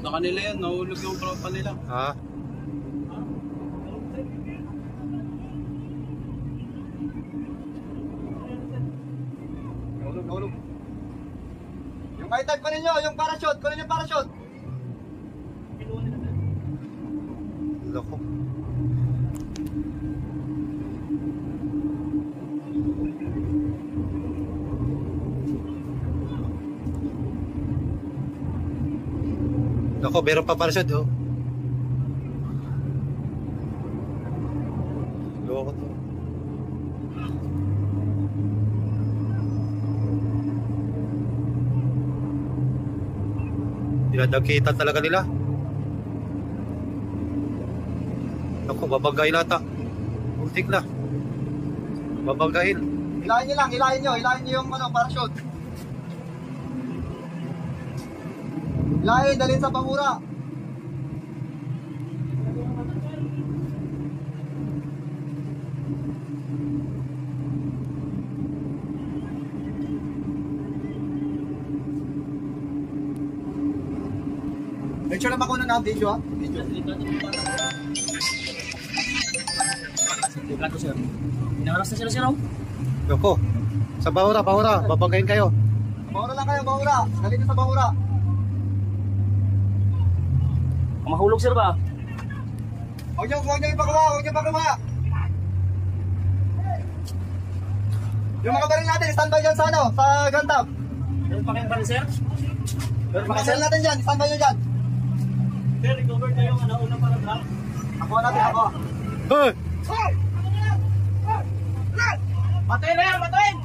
Na kanila yan, nahulog yung tropa nila. Ha? Nahulog. Yung item ko ninyo, yung parachute, kunin yung parachute. Loko. Loko, meron pa parachute, oh. Loko to. Dinadakitan talaga nila. Ako, babagayin nata. Ultik na. Babagayin. Hilahin nyo lang, hilahin nyo yung parachute. Hilahin, dalhin sa pangura. Make sure na ba na video ha? Video. Delikado sir. Inaharas na sila sir. Loko. Sa bahura, babagayin kayo. Bahura lang kayo, bahura. Dalhin nyo sa bahura. Mahulog sir ba? Huwag nyo ipagawa. Yung mga baril natin, standby dyan sa sa gun top. Meron pa kayong baril sir? Meron pa baril natin dyan, standby nyo dyan. Sir, recover na yung unang paragraph. Ako natin, ako. Hey! Patayin na yan, patayin!